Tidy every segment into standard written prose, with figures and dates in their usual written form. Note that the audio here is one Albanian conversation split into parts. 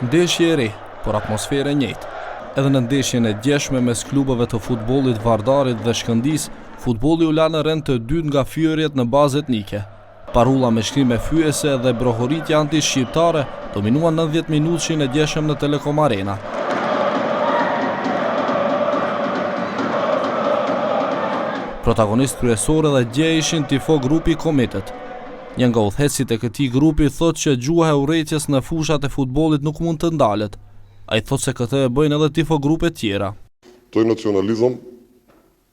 Ndeshje e re, por atmosferë e njëjtë. Edhe në ndeshjen e djeshme mes klubeve të futbollit Vardarit dhe Shkëndijës, futbolli u la në rend të dytë nga fyerjet në bazë etnike. Parulla me shkrime fyese dhe brohoritja anti-shqiptare dominuan 90 minutshin e djeshëm në Telekom Arena. Protagonist kryesor edhe dje ishin tifo grupi Kometet. Një nga udhëheqësit e këtij grupi thotë që gjuha e urrëtijes në fushat e futbollit nuk mund të ndalet. Ai thotë se këtë e bëjnë edhe tifo grupe tjera. Той национализъм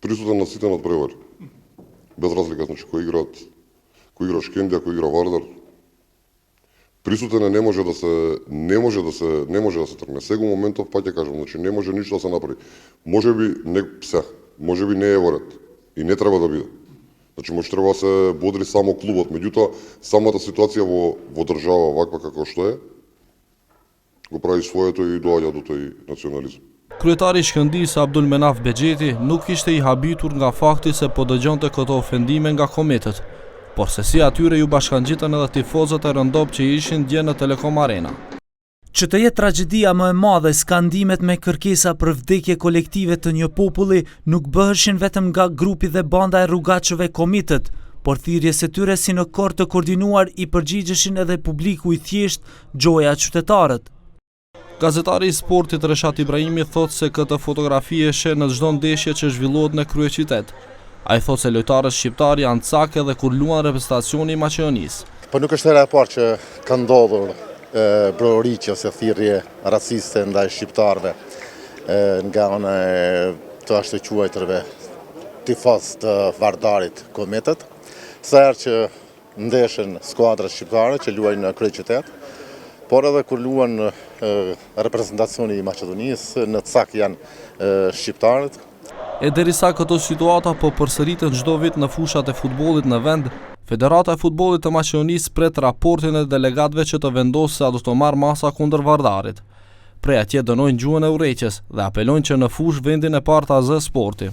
присутен на сите надпревари. Без разлика значи кој игра Шкендија, кој игра Вардар. Присутен е, не може да се тргне. Сега моментов пак ќе кажам, значи не може ништо да се направи. Можеби не е во ред и не треба да биде. Значи може треба да се бодри само клубот, меѓутоа самата ситуација во држава ваква како што е, го прави своето и доаѓа до тој национализм. Kryetari i Shkëndijës Abdul Menaf Bexheti nuk ishte i habitur nga fakti se po dëgjonte këto ofendime nga Kometet, por se si atyre ju bashkangjitën edhe tifozët e rëndop që ishin dje në Telekom Arena. Që të jetë tragjedia më e madhe, skandimet me kërkesa për vdekje kolektive të një populli nuk bëheshin vetëm nga grupi dhe banda e rrugaçëve Komitet, por thirrjes së tyre si në korë të koordinuar i përgjigjeshin edhe publiku i thjesht, gjoja qytetarët. Gazetari i sportit Reshat Ibrahimi thotë se këtë fotografi e sheh në çdo ndeshje që zhvillohet në kryeqytet. Ai thotë se lojtarët shqiptar janë cak edhe kur luan reprezentacioni i Maqedonisë. Po nuk është hera e parë që ka ndodhur brohoritje ose thirrje raciste ndaj shqiptarëve nga ana e të ashtu quajturve tifoz të Vardarit Kometet. Sa herë që ndeshen skuadra shqiptare që luajnë në kryeqytet, por edhe kur luan reprezentacioni i Maqedonisë, në cak janë shqiptarët. E derisa këto situata po përsëriten çdo vit në fushat e futbollit në vend, Federata e Futbollit të Maqedonisë pret raportin e delegatëve që të vendosë se a do të marrë masa kundër Vardarit. Prej atje dënojnë gjuhën e urrëtijes dhe apelojnë që në fush vendin e parë ta zë sporti.